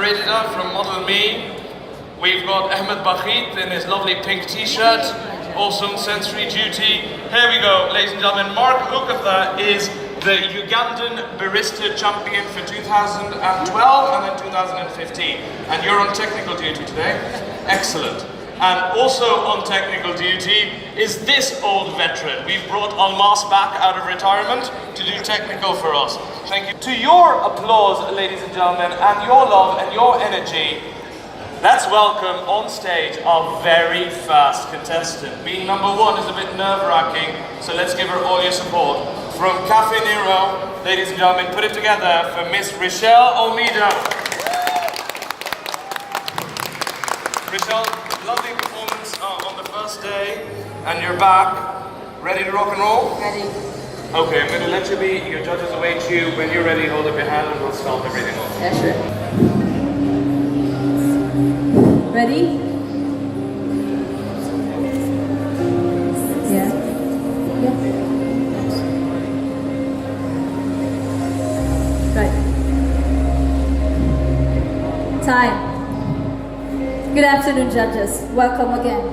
Merida from Model Me. We've got Ahmed Bakhit in his lovely pink t-shirt. Awesome sensory duty. Here we go, ladies and gentlemen. Mark Hukatha is the Ugandan barista champion for 2012 and then 2015. And you're on technical duty today. Excellent. And also on technical duty is this old veteran. We've brought Almas back out of retirement to do technical for us. Thank you. To your applause, ladies and gentlemen, and your love and your energy, let's welcome on stage our very first contestant. Being number one is a bit nerve-wracking, so let's give her all your support. From Cafe Nero, ladies and gentlemen, put it together for Miss Richelle Olmedo. Richelle, lovely performance on the first day, and you're back. Ready to rock and roll? Ready. Okay, I'm going to let you be. Your judges await you. When you're ready, hold up your hand and we'll start everything off. Yeah, sure. Ready? Yeah. Right. Time. Good afternoon, judges. Welcome again.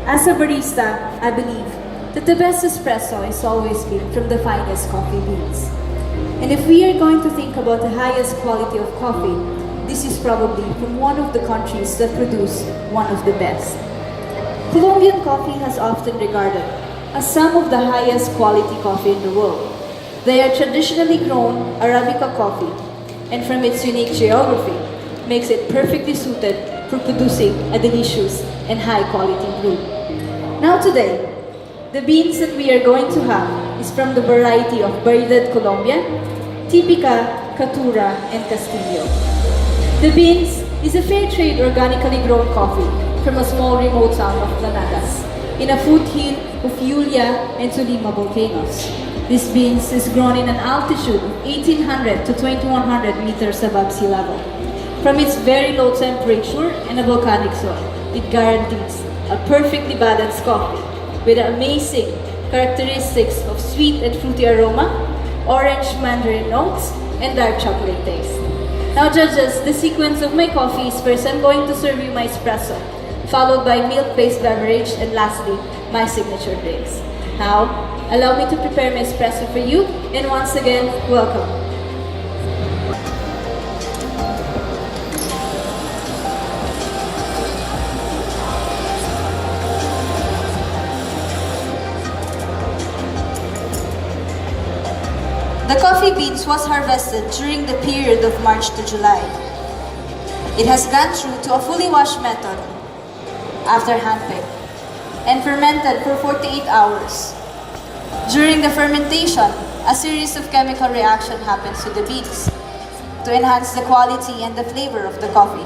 As a barista, I believe that the best espresso is always made from the finest coffee beans. And if we are going to think about the highest quality of coffee, this is probably from one of the countries that produce one of the best. Colombian coffee has often regarded as some of the highest quality coffee in the world. They are traditionally grown Arabica coffee, and from its unique geography, makes it perfectly suited for producing a delicious and high quality brew. Now today, the beans that we are going to have is from the variety of Variedad Colombia, Típica, Caturra, and Castillo. The beans is a fair trade organically grown coffee from a small remote town of Planadas in a foothill of Julia and Tolima volcanoes. This beans is grown in an altitude of 1800 to 2100 meters above sea level. From its very low temperature and a volcanic soil, it guarantees a perfectly balanced coffee with amazing characteristics of sweet and fruity aroma, orange mandarin notes, and dark chocolate taste. Now judges, the sequence of my coffee is first I'm going to serve you my espresso, followed by milk-based beverage, and lastly, my signature drinks. Now, allow me to prepare my espresso for you, and once again, welcome. The coffee beans was harvested during the period of March to July. It has gone through to a fully washed method after handpicked and fermented for 48 hours. During the fermentation, a series of chemical reaction happens to the beans to enhance the quality and the flavor of the coffee.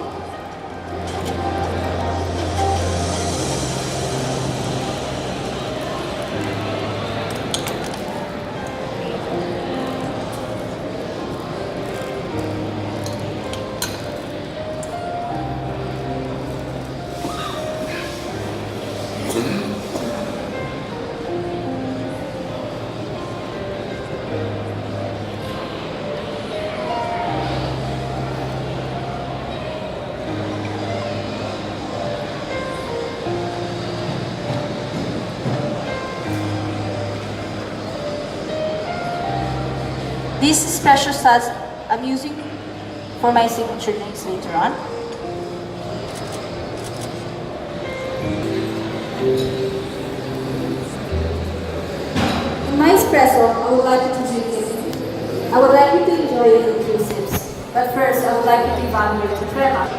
These special styles I'm using for my signature drinks later on. In my espresso, I would like you to drink it. I would like you to enjoy it in 2 sips. But first, I would like you to evaluate the crema.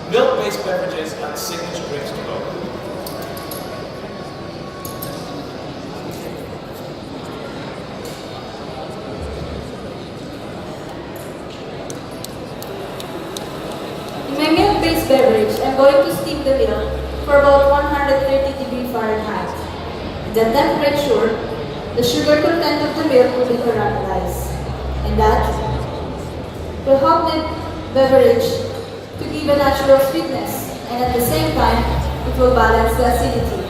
Milk-based beverages and signature drinks to go. In my milk-based beverage, I'm going to steam the milk for about 130 degrees Fahrenheit. At that temperature, the sugar content of the milk will be caramelized. And that will help the beverage to give a natural sweetness, and at the same time, it will balance the acidity.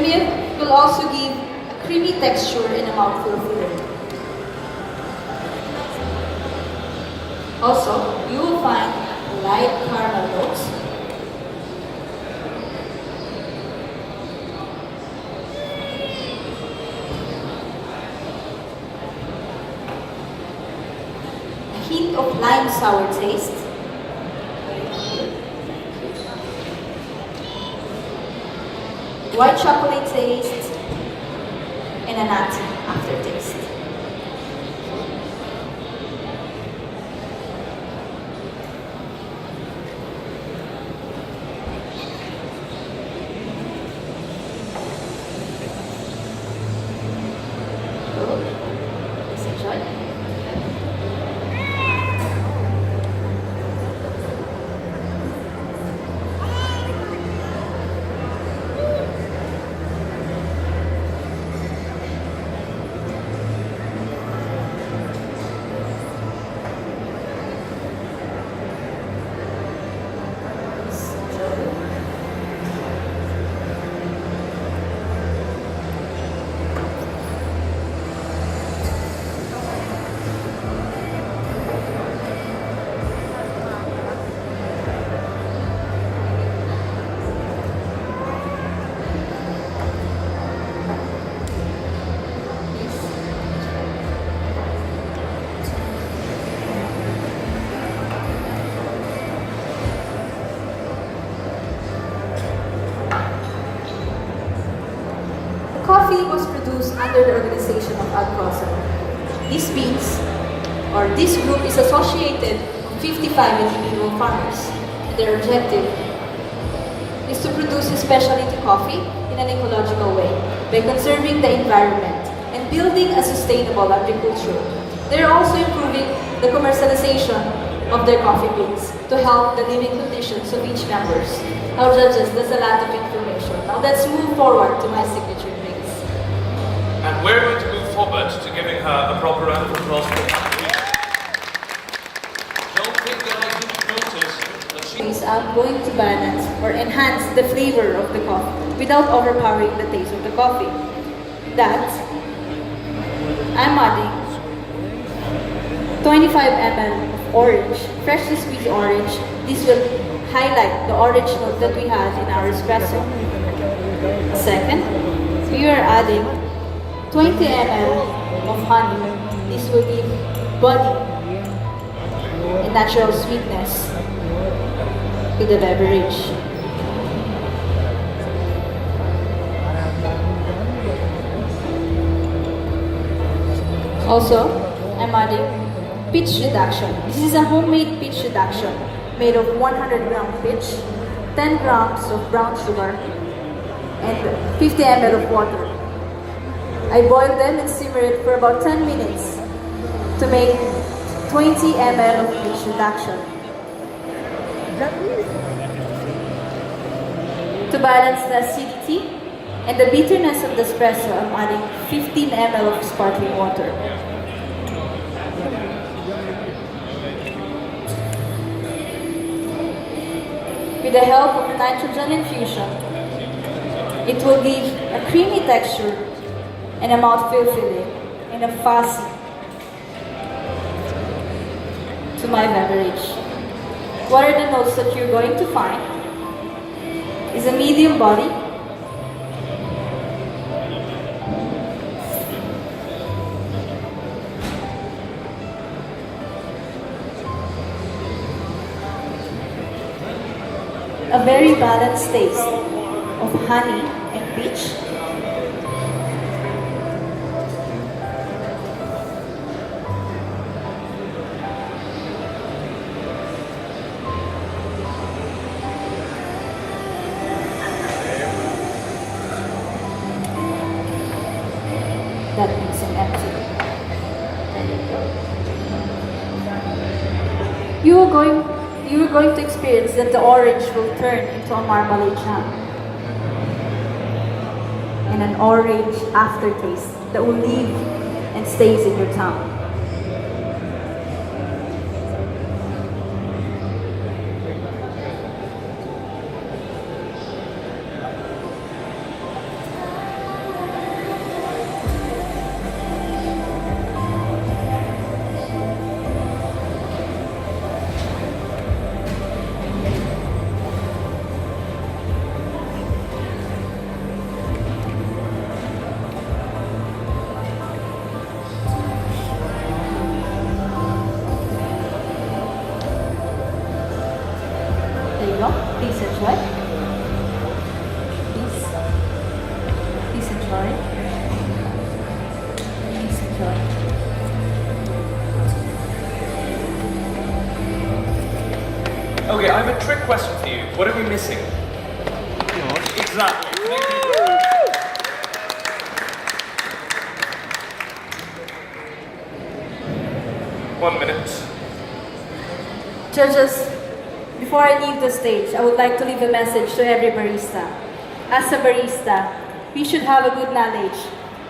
milk will also give a creamy texture and a mouthful feeling. Also, you will find light caramel notes, a hint of lime sour taste, white chocolate taste, and a nutty aftertaste. Please enjoy. Coffee was produced under the organization of Alcosa. These beans, or this group, is associated with 55 individual farmers. Their objective is to produce a specialty coffee in an ecological way by conserving the environment and building a sustainable agriculture. They are also improving the commercialization of their coffee beans to help the living conditions of each members. Now, judges, there's a lot of information. Now let's move forward to my signature drinks. And we're going to move forward to giving her a proper round of applause. Don't think that I didn't notice that she... I'm going to balance or enhance the flavor of the coffee without overpowering the taste of the coffee. That I'm adding 25 ml of orange, freshly squeezed orange. This will highlight the orange note that we had in our espresso. Second, we are adding 20 ml of honey. This will give body and natural sweetness to the beverage. Also, I'm adding peach reduction. This is a homemade peach reduction made of 100 gram peach, 10 grams of brown sugar, and 50 ml of water. I boil them and simmer it for about 10 minutes to make 20 ml of peach reduction. To balance the acidity and the bitterness of the espresso, I'm adding 15 ml of sparkling water. With the help of nitrogen infusion, it will give a creamy texture and a mouthfeel filling and a fuzzy to my beverage. What are the notes that you're going to find? Is a medium body, a very balanced taste of honey and peach, that makes it empty. You are going to experience that the orange will turn into a marmalade jam and an orange aftertaste that will leave and stays in your tongue. Okay, I have a trick question for you. What are we missing? Exactly. Thank you. 1 minute. Judges, before I leave the stage, I would like to leave a message to every barista. As a barista, we should have a good knowledge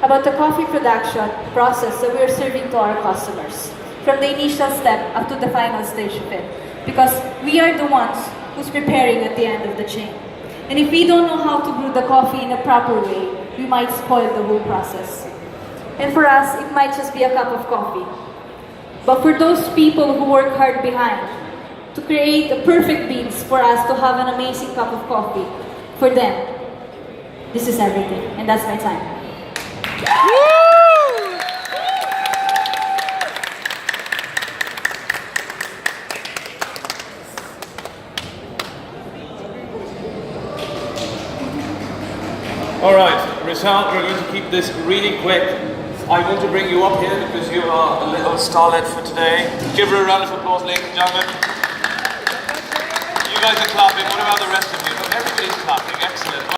about the coffee production process that we are serving to our customers, from the initial step up to the final stage of it, because we are the ones who's preparing at the end of the chain. And if we don't know how to brew the coffee in a proper way, we might spoil the whole process. And for us, it might just be a cup of coffee. But for those people who work hard behind to create the perfect beans for us to have an amazing cup of coffee, for them, this is everything. And that's my time. All right, Richelle, we're going to keep this really quick. I want to bring you up here because you are a little starlet for today. Give her a round of applause, ladies and gentlemen. You guys are clapping. What about the rest of you? Everybody's clapping. Excellent.